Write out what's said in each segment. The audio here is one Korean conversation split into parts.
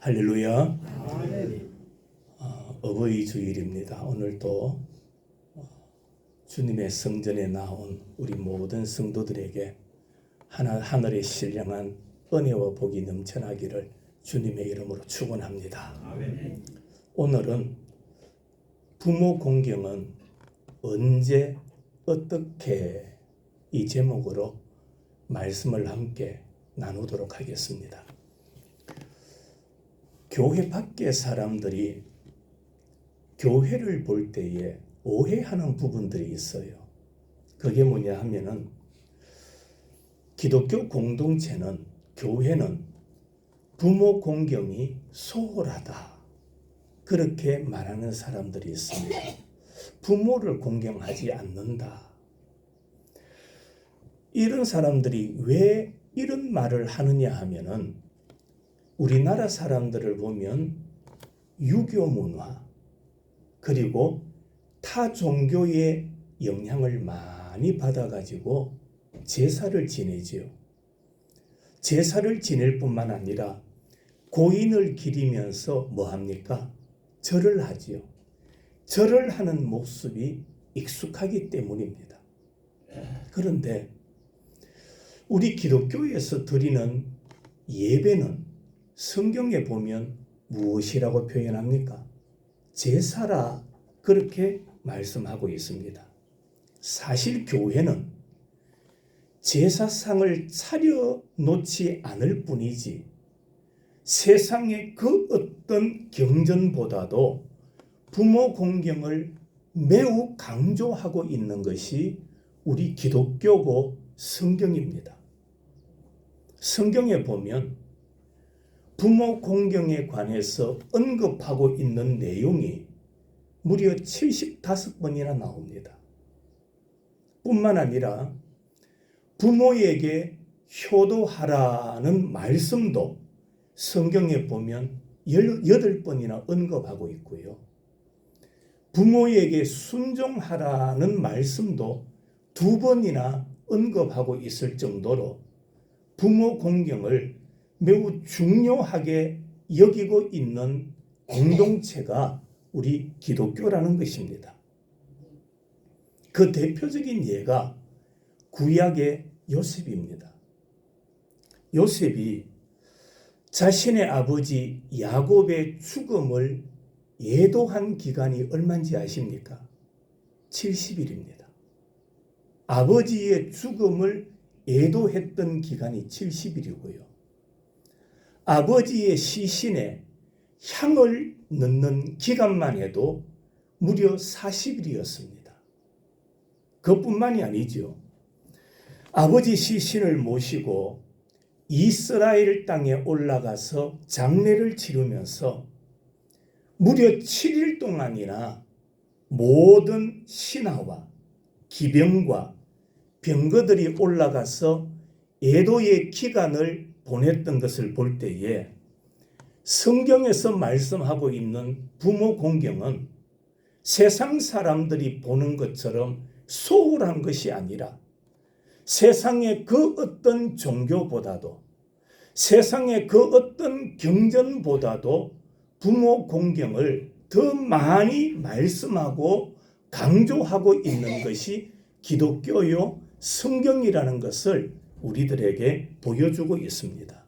할렐루야. 어버이 주일입니다. 오늘도 주님의 성전에 나온 우리 모든 성도들에게 하늘의 신령한 은혜와 복이 넘쳐나기를 주님의 이름으로 축원합니다. 오늘은 부모 공경은 언제 어떻게 이 제목으로 말씀을 함께 나누도록 하겠습니다. 교회 밖의 사람들이 교회를 볼 때에 오해하는 부분들이 있어요. 그게 뭐냐 하면은 기독교 공동체는, 교회는 부모 공경이 소홀하다, 그렇게 말하는 사람들이 있습니다. 부모를 공경하지 않는다. 이런 사람들이 왜 이런 말을 하느냐 하면은 우리나라 사람들을 보면 유교 문화 그리고 타 종교의 영향을 많이 받아가지고 제사를 지내지요. 제사를 지낼 뿐만 아니라 고인을 기리면서 뭐합니까? 절을 하지요. 절을 하는 모습이 익숙하기 때문입니다. 그런데 우리 기독교에서 드리는 예배는 성경에 보면 무엇이라고 표현합니까? 제사라, 그렇게 말씀하고 있습니다. 사실 교회는 제사상을 차려놓지 않을 뿐이지 세상의 그 어떤 경전보다도 부모 공경을 매우 강조하고 있는 것이 우리 기독교고 성경입니다. 성경에 보면 부모 공경에 관해서 언급하고 있는 내용이 무려 75번이나 나옵니다. 뿐만 아니라 부모에게 효도하라는 말씀도 성경에 보면 18번이나 언급하고 있고요. 부모에게 순종하라는 말씀도 2번이나 언급하고 있을 정도로 부모 공경을 매우 중요하게 여기고 있는 공동체가 우리 기독교라는 것입니다. 그 대표적인 예가 구약의 요셉입니다. 요셉이 자신의 아버지 야곱의 죽음을 예도한 기간이 얼마인지 아십니까? 70일입니다. 아버지의 죽음을 예도했던 기간이 70일이고요. 아버지의 시신에 향을 넣는 기간만 해도 무려 40일이었습니다. 그것뿐만이 아니죠. 아버지 시신을 모시고 이스라엘 땅에 올라가서 장례를 치르면서 무려 7일 동안이나 모든 신하와 기병과 병거들이 올라가서 예도의 기간을 보냈던 것을 볼 때에 성경에서 말씀하고 있는 부모 공경은 세상 사람들이 보는 것처럼 소홀한 것이 아니라 세상의 그 어떤 종교보다도, 세상의 그 어떤 경전보다도 부모 공경을 더 많이 말씀하고 강조하고 있는 것이 기독교요 성경이라는 것을 우리들에게 보여주고 있습니다.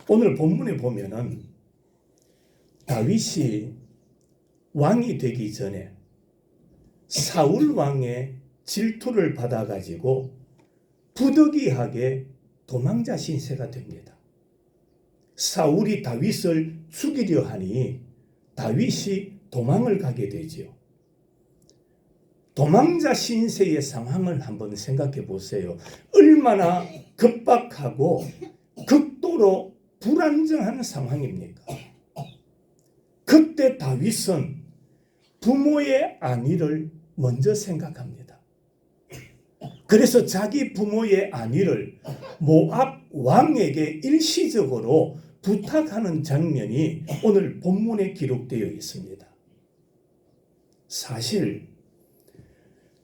오늘 본문에 보면은 다윗이 왕이 되기 전에 사울 왕의 질투를 받아가지고 부득이하게 도망자 신세가 됩니다. 사울이 다윗을 죽이려 하니 다윗이 도망을 가게 되지요. 도망자 신세의 상황을 한번 생각해 보세요. 얼마나 급박하고 극도로 불안정한 상황입니까? 그때 다윗은 부모의 안위를 먼저 생각합니다. 그래서 자기 부모의 안위를 모압 왕에게 일시적으로 부탁하는 장면이 오늘 본문에 기록되어 있습니다. 사실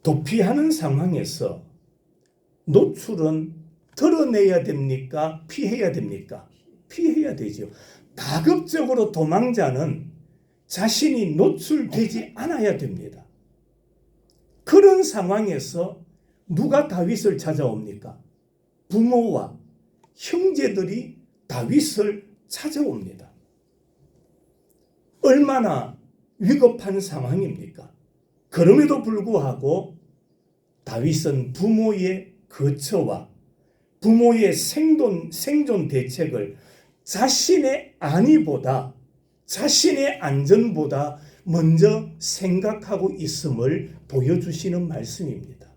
도피하는 상황에서 노출은 드러내야 됩니까? 피해야 됩니까? 피해야 되죠. 가급적으로 도망자는 자신이 노출되지 않아야 됩니다. 그런 상황에서 누가 다윗을 찾아옵니까? 부모와 형제들이 다윗을 찾아옵니다. 얼마나 위급한 상황입니까? 그럼에도 불구하고 다윗은 부모의 거처와 부모의 생존 대책을 자신의 안위보다, 자신의 안전보다 먼저 생각하고 있음을 보여주시는 말씀입니다.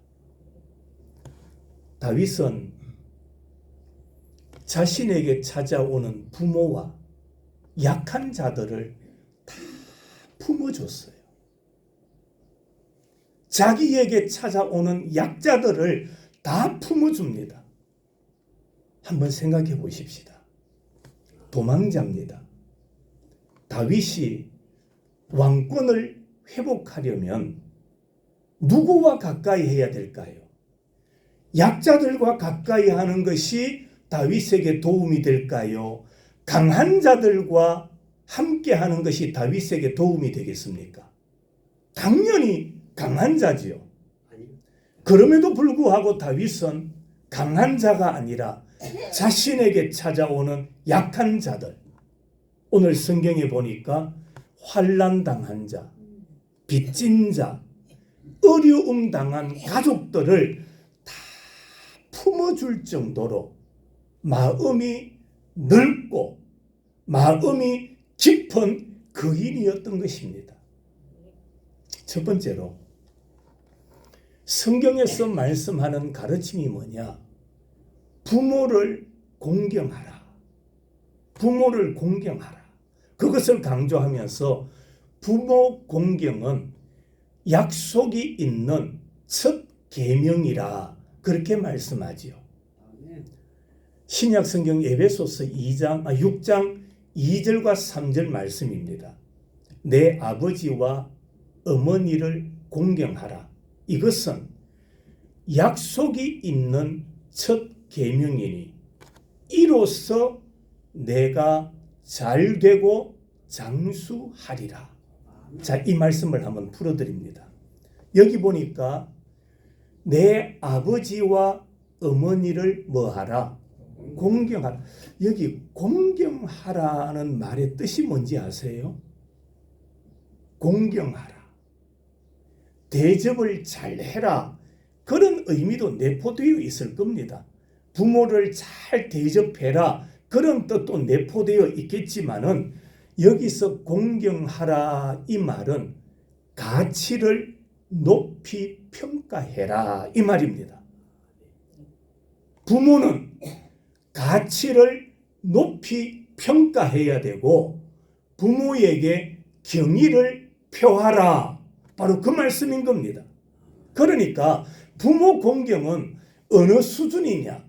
다윗은 자신에게 찾아오는 부모와 약한 자들을 다 품어줬어요. 자기에게 찾아오는 약자들을 다 품어줍니다. 한번 생각해 보십시다. 도망자입니다. 다윗이 왕권을 회복하려면 누구와 가까이 해야 될까요? 약자들과 가까이 하는 것이 다윗에게 도움이 될까요? 강한 자들과 함께 하는 것이 다윗에게 도움이 되겠습니까? 당연히 강한 자지요. 그럼에도 불구하고 다윗은 강한 자가 아니라 자신에게 찾아오는 약한 자들, 오늘 성경에 보니까 환난 당한 자, 빚진 자, 어려움 당한 가족들을 다 품어줄 정도로 마음이 넓고 마음이 깊은 거인이었던 것입니다. 첫 번째로 성경에서 말씀하는 가르침이 뭐냐? 부모를 공경하라. 부모를 공경하라. 그것을 강조하면서 부모 공경은 약속이 있는 첫 계명이라 그렇게 말씀하지요. 신약 성경 에베소서 6장 2절과 3절 말씀입니다. 내 아버지와 어머니를 공경하라. 이것은 약속이 있는 첫 계명이니 이로써 내가 잘되고 장수하리라. 자, 이 말씀을 한번 풀어드립니다. 여기 보니까 내 아버지와 어머니를 뭐하라? 공경하라. 여기 공경하라는 말의 뜻이 뭔지 아세요? 공경하라. 대접을 잘해라. 그런 의미도 내포되어 있을 겁니다. 부모를 잘 대접해라. 그런 뜻도 내포되어 있겠지만은 여기서 공경하라 이 말은 가치를 높이 평가해라 이 말입니다. 부모는 가치를 높이 평가해야 되고 부모에게 경의를 표하라. 바로 그 말씀인 겁니다. 그러니까 부모 공경은 어느 수준이냐?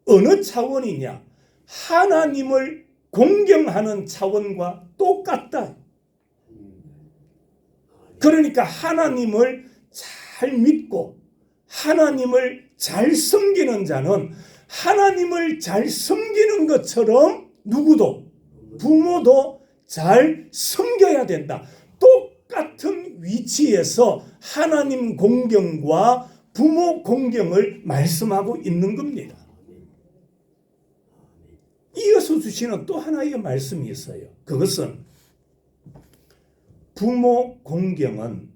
어느 차원이냐? 하나님을 공경하는 차원과 똑같다. 그러니까 하나님을 잘 믿고 하나님을 잘 섬기는 자는 하나님을 잘 섬기는 것처럼 누구도 부모도 잘 섬겨야 된다. 똑같은 위치에서 하나님 공경과 부모 공경을 말씀하고 있는 겁니다. 이어서 주시는 또 하나의 말씀이 있어요. 그것은 부모 공경은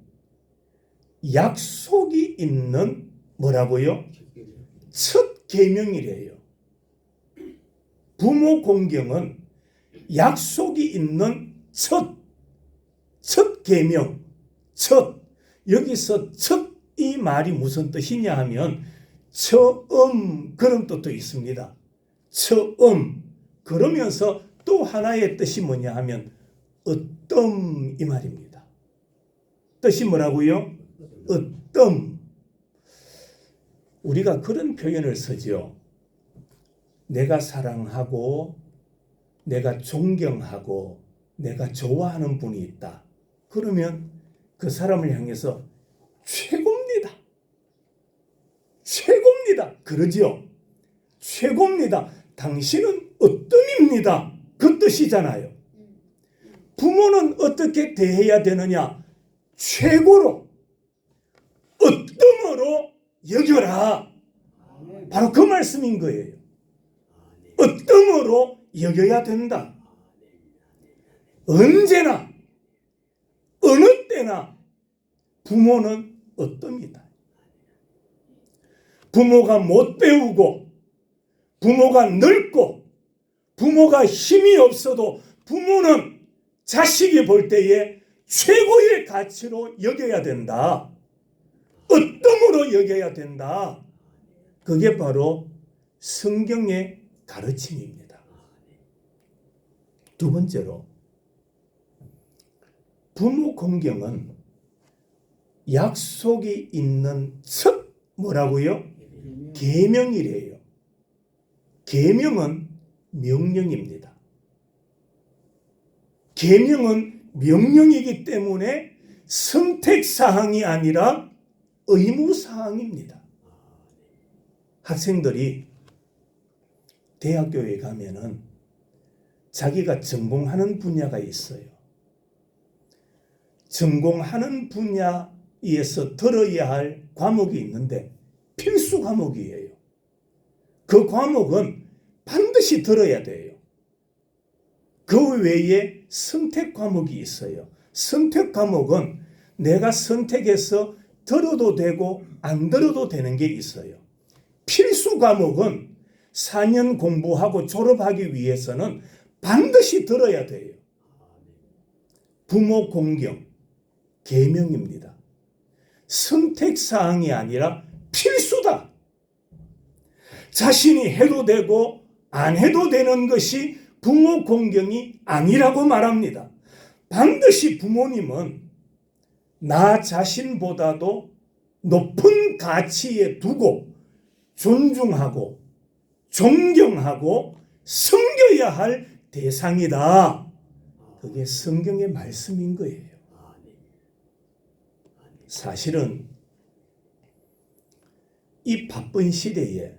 약속이 있는 뭐라고요? 첫 계명이래요. 부모 공경은 약속이 있는 첫 계명, 여기서 첫 이 말이 무슨 뜻이냐 하면 처음 그런 뜻도 있습니다. 처음. 그러면서 또 하나의 뜻이 뭐냐 하면 어떤 이 말입니다. 뜻이 뭐라고요? 어떤. 우리가 그런 표현을 쓰죠. 내가 사랑하고 내가 존경하고 내가 좋아하는 분이 있다. 그러면 그 사람을 향해서 최고입니다. 최고입니다. 그러지요. 최고입니다. 당신은 어뜸입니다. 그 뜻이잖아요. 부모는 어떻게 대해야 되느냐? 최고로 어뜸으로 여겨라. 바로 그 말씀인 거예요. 어뜸으로 여겨야 된다. 언제나 어느 때나 부모는 어뜸이다. 부모가 못 배우고 부모가 늙고 부모가 힘이 없어도 부모는 자식이 볼 때에 최고의 가치로 여겨야 된다. 어뜸으로 여겨야 된다. 그게 바로 성경의 가르침입니다. 두 번째로 부모 공경은 약속이 있는 첫 뭐라고요? 계명이래요. 계명은 명령입니다. 계명은 명령이기 때문에 선택사항이 아니라 의무사항입니다. 학생들이 대학교에 가면은 자기가 전공하는 분야가 있어요. 전공하는 분야에서 들어야 할 과목이 있는데 필수 과목이에요. 그 과목은 반드시 들어야 돼요. 그 외에 선택 과목이 있어요. 선택 과목은 내가 선택해서 들어도 되고 안 들어도 되는 게 있어요. 필수 과목은 4년 공부하고 졸업하기 위해서는 반드시 들어야 돼요. 부모 공경, 계명입니다. 선택사항이 아니라 필수다. 자신이 해도 되고 안 해도 되는 것이 부모 공경이 아니라고 말합니다. 반드시 부모님은 나 자신보다도 높은 가치에 두고 존중하고 존경하고 섬겨야 할 대상이다. 그게 성경의 말씀인 거예요. 사실은 이 바쁜 시대에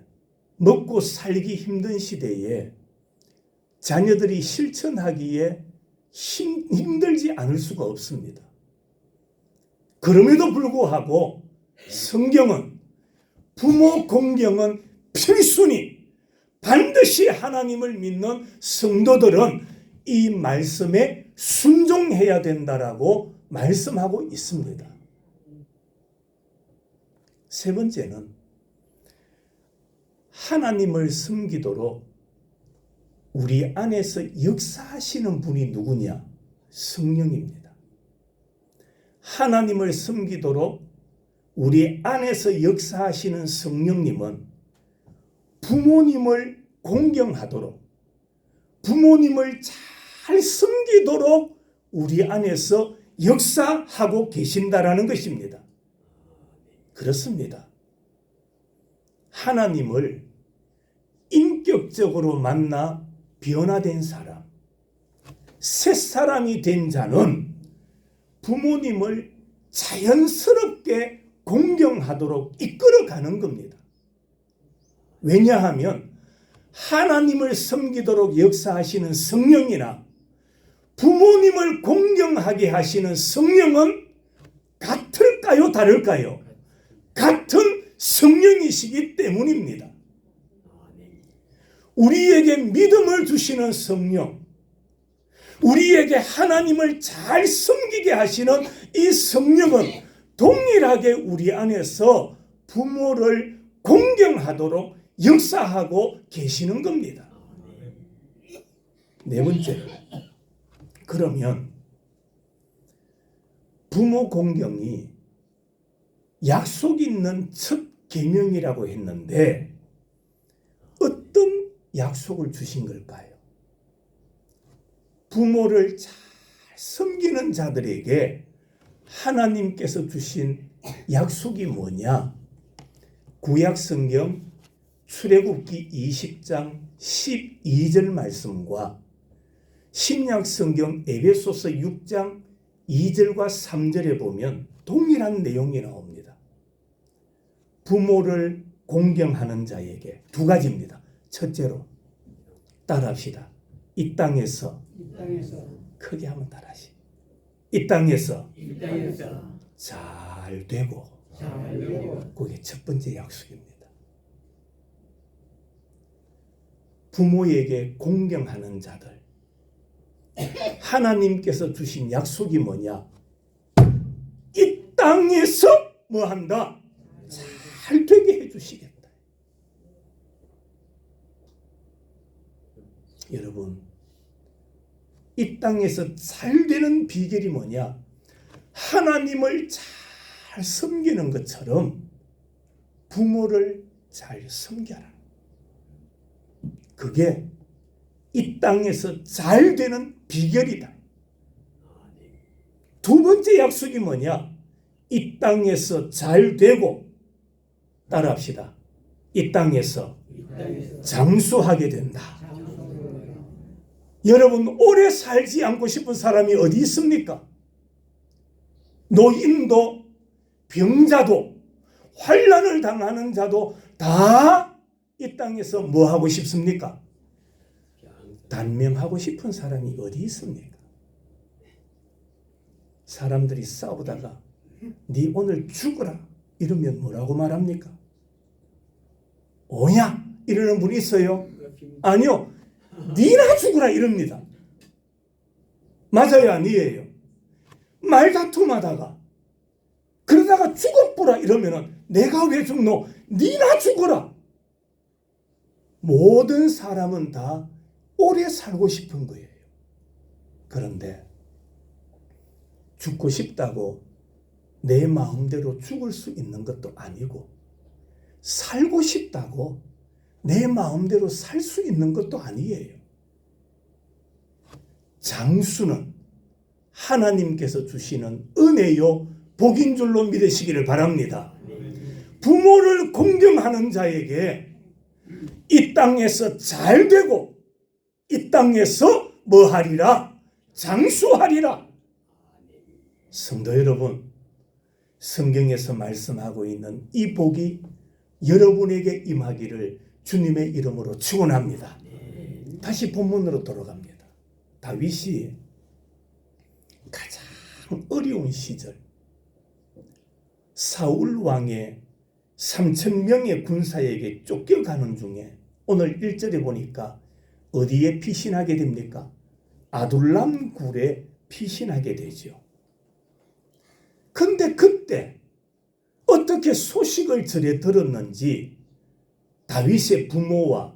먹고 살기 힘든 시대에 자녀들이 실천하기에 힘들지 않을 수가 없습니다. 그럼에도 불구하고 성경은 부모 공경은 필수니 반드시 하나님을 믿는 성도들은 이 말씀에 순종해야 된다라고 말씀하고 있습니다. 세 번째는 하나님을 섬기도록 우리 안에서 역사하시는 분이 누구냐? 성령입니다. 하나님을 섬기도록 우리 안에서 역사하시는 성령님은 부모님을 공경하도록 부모님을 잘 섬기도록 우리 안에서 역사하고 계신다라는 것입니다. 그렇습니다. 하나님을 인격적으로 만나 변화된 사람, 새 사람이 된 자는 부모님을 자연스럽게 공경하도록 이끌어가는 겁니다. 왜냐하면 하나님을 섬기도록 역사하시는 성령이나 부모님을 공경하게 하시는 성령은 같을까요? 다를까요? 같은 성령이시기 때문입니다. 우리에게 믿음을 주시는 성령, 우리에게 하나님을 잘 섬기게 하시는 이 성령은 동일하게 우리 안에서 부모를 공경하도록 역사하고 계시는 겁니다. 네 번째, 그러면 부모 공경이 약속 있는 첫 계명이라고 했는데 어떤 약속을 주신 걸까요? 부모를 잘 섬기는 자들에게 하나님께서 주신 약속이 뭐냐? 구약성경 출애굽기 20장 12절 말씀과 신약성경 에베소서 6장 2절과 3절에 보면 동일한 내용이 나옵니다. 부모를 공경하는 자에게 두 가지입니다. 첫째로 따라합시다. 이 땅에서 크게 한번 따라하시. 이 땅에서 잘 되고. 그게 첫 번째 약속입니다. 부모에게 공경하는 자들, 하나님께서 주신 약속이 뭐냐? 이 땅에서 뭐 한다? 잘 되게 해주시겠다. 여러분, 이 땅에서 잘 되는 비결이 뭐냐? 하나님을 잘 섬기는 것처럼 부모를 잘 섬겨라. 그게 이 땅에서 잘 되는 비결이다. 두 번째 약속이 뭐냐? 이 땅에서 잘 되고, 따라합시다. 이 땅에서 장수하게 된다. 여러분, 오래 살지 않고 싶은 사람이 어디 있습니까? 노인도 병자도 환난을 당하는 자도 다 이 땅에서 뭐 하고 싶습니까? 단명하고 싶은 사람이 어디 있습니까? 사람들이 싸우다가 네 오늘 죽어라 이러면 뭐라고 말합니까? 오냐? 이러는 분이 있어요? 아니요. 니나 죽어라 이럽니다. 맞아요? 아니에요? 말다툼하다가 그러다가 죽어보라 이러면은 내가 왜 죽노? 니나 죽어라. 모든 사람은 다 오래 살고 싶은 거예요. 그런데 죽고 싶다고 내 마음대로 죽을 수 있는 것도 아니고, 살고 싶다고 내 마음대로 살 수 있는 것도 아니에요. 장수는 하나님께서 주시는 은혜요 복인 줄로 믿으시기를 바랍니다. 부모를 공경하는 자에게 이 땅에서 잘 되고 이 땅에서 뭐 하리라? 장수하리라. 성도 여러분, 성경에서 말씀하고 있는 이 복이 여러분에게 임하기를 주님의 이름으로 축원합니다. 다시 본문으로 돌아갑니다. 다윗이 가장 어려운 시절, 사울 왕의 3,000명의 군사에게 쫓겨가는 중에 오늘 1절에 보니까 어디에 피신하게 됩니까? 아둘람 굴에 피신하게 되죠. 근데 그때 어떻게 소식을 전해 들었는지 다윗의 부모와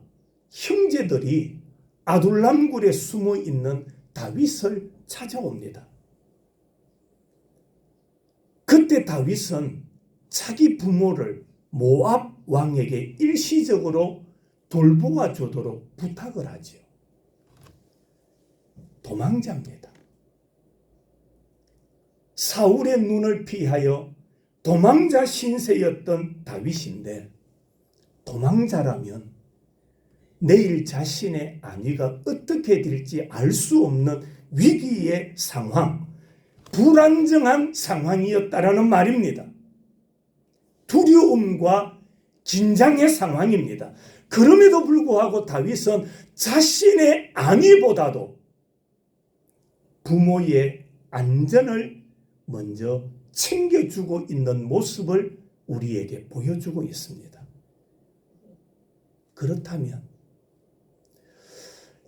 형제들이 아둘람 굴에 숨어 있는 다윗을 찾아옵니다. 그때 다윗은 자기 부모를 모압 왕에게 일시적으로 돌보아 주도록 부탁을 하죠. 도망자입니다. 사울의 눈을 피하여 도망자 신세였던 다윗인데, 도망자라면 내일 자신의 안위가 어떻게 될지 알 수 없는 위기의 상황, 불안정한 상황이었다라는 말입니다. 두려움과 긴장의 상황입니다. 그럼에도 불구하고 다윗은 자신의 안위보다도 부모의 안전을 먼저 챙겨주고 있는 모습을 우리에게 보여주고 있습니다. 그렇다면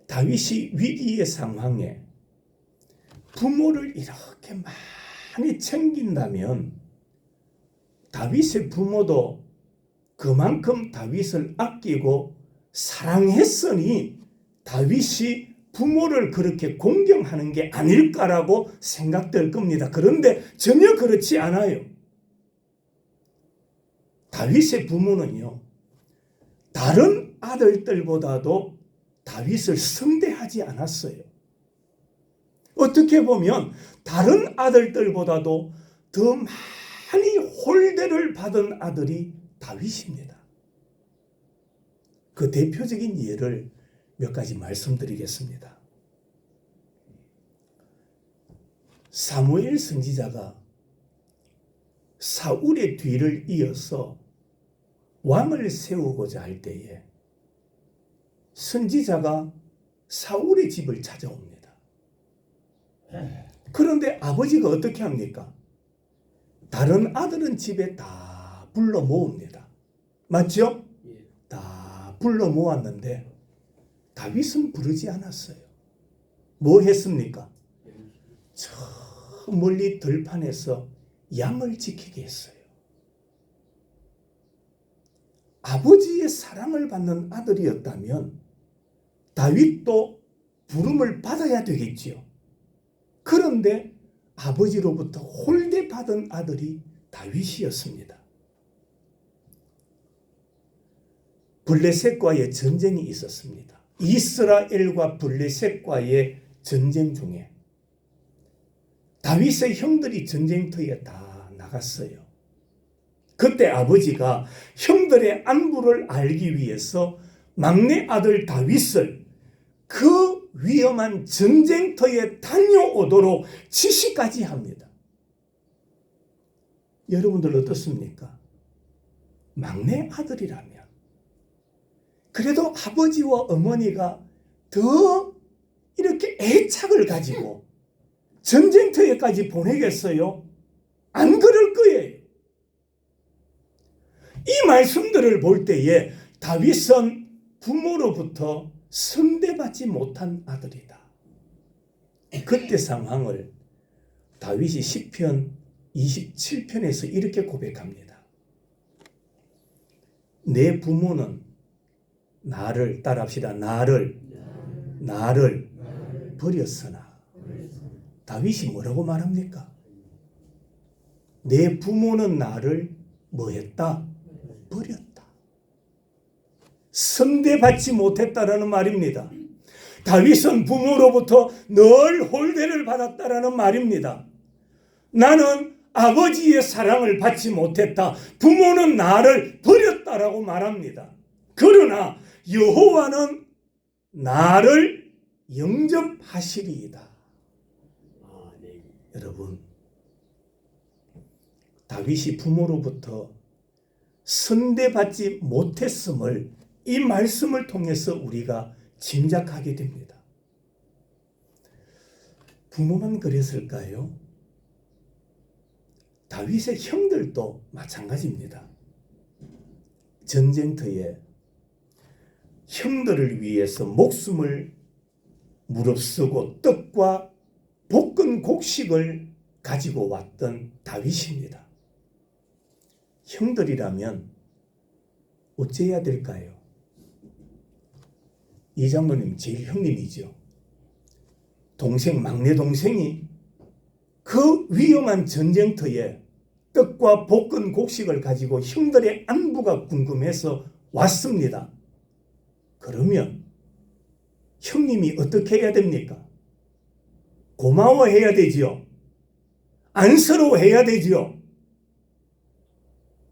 다윗이 위기의 상황에 부모를 이렇게 많이 챙긴다면 다윗의 부모도 그만큼 다윗을 아끼고 사랑했으니 다윗이 부모를 그렇게 공경하는 게 아닐까라고 생각될 겁니다. 그런데 전혀 그렇지 않아요. 다윗의 부모는요, 다른 아들들보다도 다윗을 성대하지 않았어요. 어떻게 보면 다른 아들들보다도 더 많이 홀대를 받은 아들이 다윗입니다. 그 대표적인 예를 몇 가지 말씀드리겠습니다. 사무엘 선지자가 사울의 뒤를 이어서 왕을 세우고자 할 때에 선지자가 사울의 집을 찾아옵니다. 그런데 아버지가 어떻게 합니까? 다른 아들은 집에 다 불러 모읍니다. 맞죠? 다 불러 모았는데 다윗은 부르지 않았어요. 뭐 했습니까? 저 멀리 들판에서 양을 지키게 했어요. 아버지의 사랑을 받는 아들이었다면 다윗도 부름을 받아야 되겠지요. 그런데 아버지로부터 홀대받은 아들이 다윗이었습니다. 블레셋과의 전쟁이 있었습니다. 이스라엘과 블레셋과의 전쟁 중에 다윗의 형들이 전쟁터에 다 나갔어요. 그때 아버지가 형들의 안부를 알기 위해서 막내 아들 다윗을 그 위험한 전쟁터에 다녀오도록 지시까지 합니다. 여러분들 어떻습니까? 막내 아들이라면 그래도 아버지와 어머니가 더 이렇게 애착을 가지고 전쟁터에까지 보내겠어요? 안 그럴 거예요. 이 말씀들을 볼 때에 다윗은 부모로부터 선대받지 못한 아들이다. 그때 상황을 다윗이 시편 27편에서 이렇게 고백합니다. 내 부모는 나를 따라합시다. 나를 버렸으나 다윗이 뭐라고 말합니까? 내 부모는 나를 뭐했다? 버렸다. 선대받지 못했다라는 말입니다. 다윗은 부모로부터 늘 홀대를 받았다라는 말입니다. 나는 아버지의 사랑을 받지 못했다. 부모는 나를 버렸다라고 말합니다. 그러나 여호와는 나를 영접하시리이다. 여러분, 다윗이 부모로부터 선대받지 못했음을 이 말씀을 통해서 우리가 짐작하게 됩니다. 부모만 그랬을까요? 다윗의 형들도 마찬가지입니다. 전쟁터에 형들을 위해서 목숨을 무릅쓰고 떡과 볶은 곡식을 가지고 왔던 다윗입니다. 형들이라면 어째야 될까요? 이 장로님 제일 형님이죠. 동생, 막내 동생이 그 위험한 전쟁터에 떡과 볶은 곡식을 가지고 형들의 안부가 궁금해서 왔습니다. 그러면 형님이 어떻게 해야 됩니까? 고마워해야 되지요. 안쓰러워해야 되지요.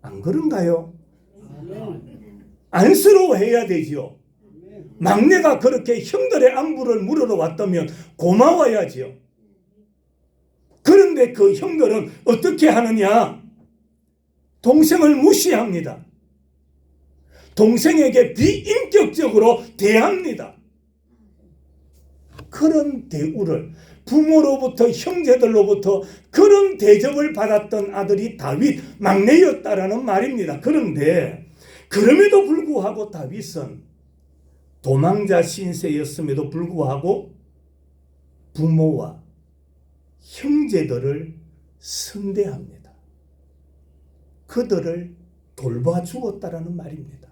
안 그런가요? 안쓰러워해야 되지요. 막내가 그렇게 형들의 안부를 물으러 왔다면 고마워야지요. 그런데 그 형들은 어떻게 하느냐? 동생을 무시합니다. 동생에게 비인격적으로 대합니다. 그런 대우를 부모로부터 형제들로부터 그런 대접을 받았던 아들이 다윗 막내였다라는 말입니다. 그런데 그럼에도 불구하고 다윗은 도망자 신세였음에도 불구하고 부모와 형제들을 선대합니다. 그들을 돌봐주었다라는 말입니다.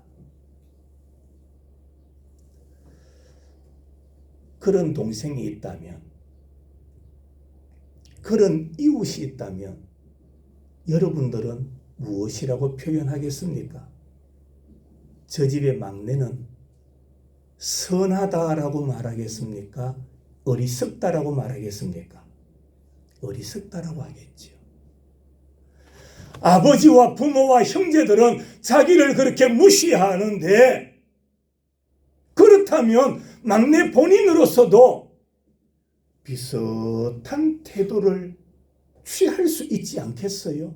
그런 동생이 있다면, 그런 이웃이 있다면 여러분들은 무엇이라고 표현하겠습니까? 저 집의 막내는 선하다라고 말하겠습니까? 어리석다라고 말하겠습니까? 어리석다라고 하겠지요. 아버지와 부모와 형제들은 자기를 그렇게 무시하는데, 그렇다면 막내 본인으로서도 비슷한 태도를 취할 수 있지 않겠어요?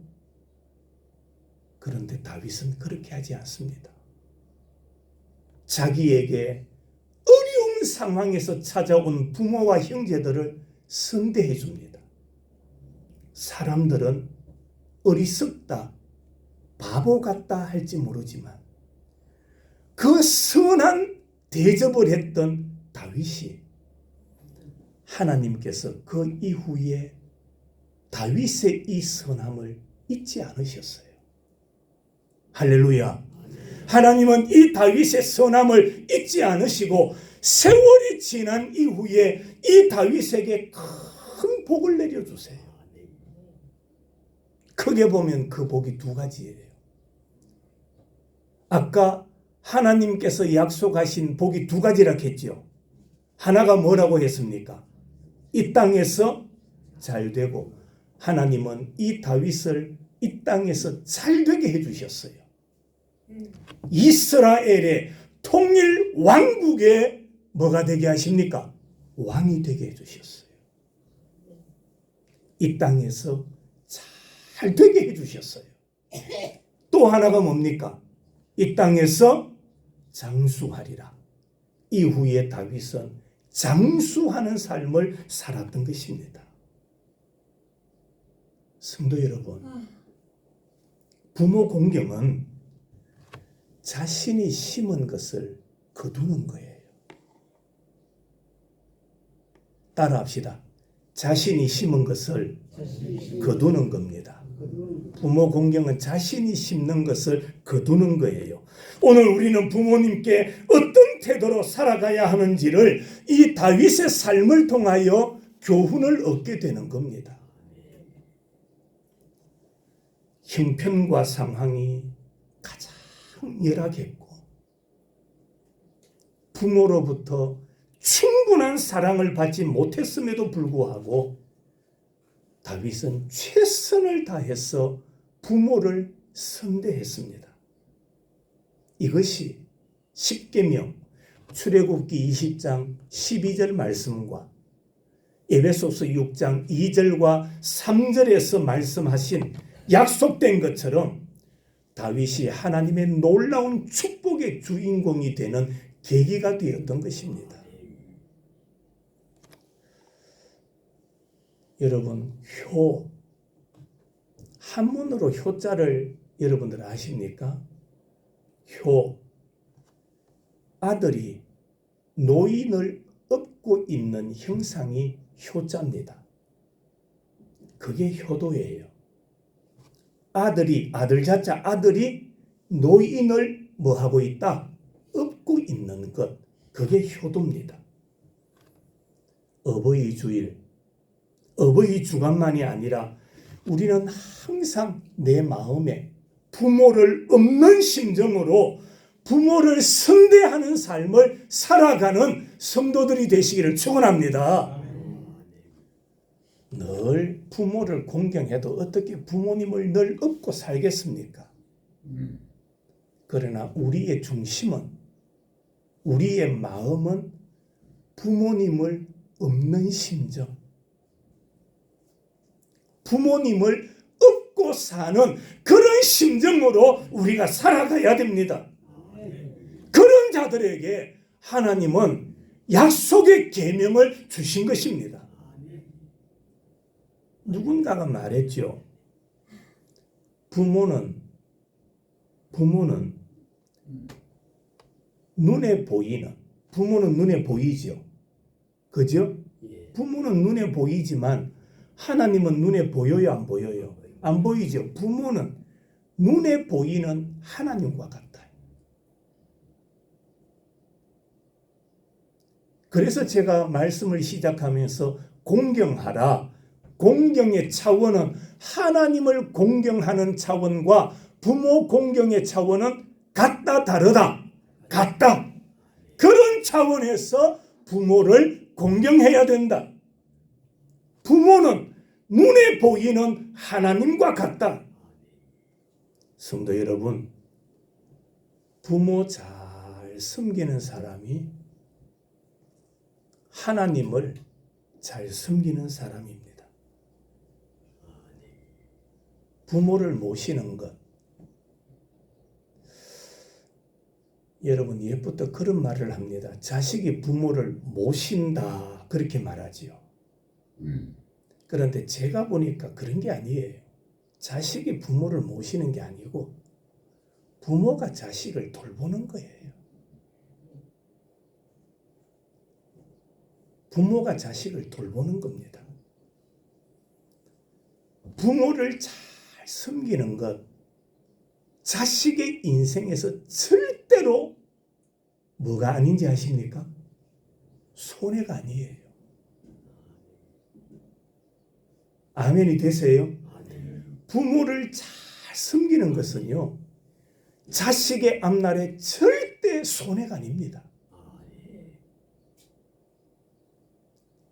그런데 다윗은 그렇게 하지 않습니다. 자기에게 어려운 어떤 상황에서 찾아온 부모와 형제들을 선대해 줍니다. 사람들은 어리석다, 바보 같다 할지 모르지만 그 선한 대접을 했던 다윗이 하나님께서 그 이후에 다윗의 이 선함을 잊지 않으셨어요. 할렐루야. 하나님은 이 다윗의 선함을 잊지 않으시고 세월이 지난 이후에 이 다윗에게 큰 복을 내려주세요. 크게 보면 그 복이 두 가지예요. 아까 하나님께서 약속하신 복이 두 가지라 했죠. 하나가 뭐라고 했습니까? 이 땅에서 잘 되고, 하나님은 이 다윗을 이 땅에서 잘 되게 해주셨어요. 이스라엘의 통일 왕국에 뭐가 되게 하십니까? 왕이 되게 해주셨어요. 이 땅에서 잘 되게 해주셨어요. 또 하나가 뭡니까? 이 땅에서 장수하리라. 이후에 다윗은 장수하는 삶을 살았던 것입니다. 성도 여러분, 부모 공경은 자신이 심은 것을 거두는 거예요. 따라합시다. 자신이 심은 것을 거두는 겁니다. 부모 공경은 자신이 심는 것을 거두는 거예요. 오늘 우리는 부모님께 어떤 태도로 살아가야 하는지를 이 다윗의 삶을 통하여 교훈을 얻게 되는 겁니다. 형편과 상황이 가장 열악했고 부모로부터 충분한 사랑을 받지 못했음에도 불구하고 다윗은 최선을 다해서 부모를 선대했습니다. 이것이 십계명 출애굽기 20장 12절 말씀과 에베소서 6장 2절과 3절에서 말씀하신 약속된 것처럼 다윗이 하나님의 놀라운 축복의 주인공이 되는 계기가 되었던 것입니다. 여러분, 효, 한문으로 효자를 여러분들 아십니까? 효, 아들이 노인을 업고 있는 형상이 효자입니다. 그게 효도예요. 아들자자 아들이 노인을 뭐하고 있다? 업고 있는 것. 그게 효도입니다. 어버이 주일, 어버이 주간만이 아니라 우리는 항상 내 마음에 부모를 없는 심정으로 부모를 선대하는 삶을 살아가는 성도들이 되시기를 축원합니다. 늘 부모를 공경해도 어떻게 부모님을 늘 업고 살겠습니까? 그러나 우리의 중심은, 우리의 마음은 부모님을 없는 심정, 부모님을 업고 사는 그런 심정으로 우리가 살아가야 됩니다. 그런 자들에게 하나님은 약속의 계명을 주신 것입니다. 누군가가 말했죠. 부모는 눈에 보이는, 부모는 눈에 보이죠. 그죠? 부모는 눈에 보이지만 하나님은 눈에 보여요, 안 보여요? 안 보이죠. 부모는 눈에 보이는 하나님과 같아요. 그래서 제가 말씀을 시작하면서 공경하라. 공경의 차원은 하나님을 공경하는 차원과 부모 공경의 차원은 같다, 다르다. 같다. 그런 차원에서 부모를 공경해야 된다. 부모는 눈에 보이는 하나님과 같다. 성도 여러분, 부모 잘 섬기는 사람이 하나님을 잘 섬기는 사람입니다. 부모를 모시는 것, 여러분 옛부터 그런 말을 합니다. 자식이 부모를 모신다 그렇게 말하지요. 그런데 제가 보니까 그런 게 아니에요. 자식이 부모를 모시는 게 아니고 부모가 자식을 돌보는 거예요. 부모가 자식을 돌보는 겁니다. 부모를 잘 섬기는 것, 자식의 인생에서 절대로 뭐가 아닌지 아십니까? 손해가 아니에요. 아멘이 되세요? 부모를 잘 섬기는 것은요, 자식의 앞날에 절대 손해가 아닙니다.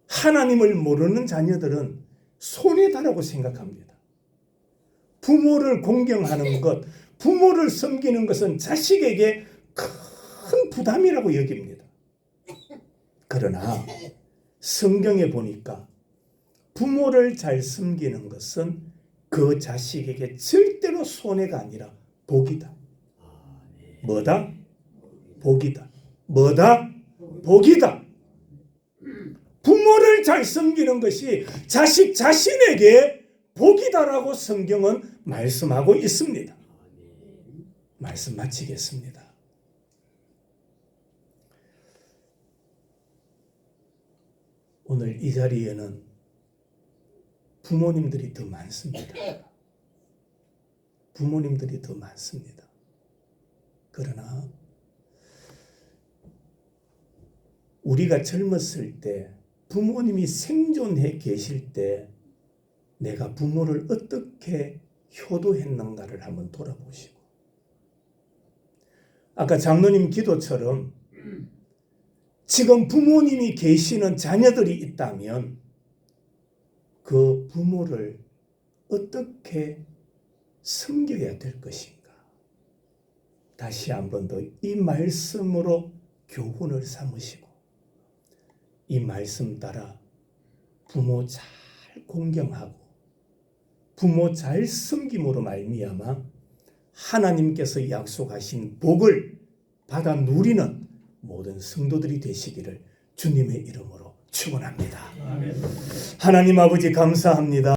하나님을 모르는 자녀들은 손해다라고 생각합니다. 부모를 공경하는 것, 부모를 섬기는 것은 자식에게 큰 부담이라고 여깁니다. 그러나 성경에 보니까 부모를 잘 섬기는 것은 그 자식에게 절대로 손해가 아니라 복이다. 뭐다? 복이다. 뭐다? 복이다. 부모를 잘 섬기는 것이 자식 자신에게 복이다라고 성경은 말씀하고 있습니다. 말씀 마치겠습니다. 오늘 이 자리에는 부모님들이 더 많습니다. 부모님들이 더 많습니다. 그러나 우리가 젊었을 때 부모님이 생존해 계실 때 내가 부모를 어떻게 효도했는가를 한번 돌아보시고, 아까 장로님 기도처럼 지금 부모님이 계시는 자녀들이 있다면 그 부모를 어떻게 섬겨야 될 것인가, 다시 한번 더 이 말씀으로 교훈을 삼으시고 이 말씀 따라 부모 잘 공경하고 부모 잘 섬김으로 말미암아 하나님께서 약속하신 복을 받아 누리는 모든 성도들이 되시기를 주님의 이름으로 축원합니다. 하나님 아버지 감사합니다.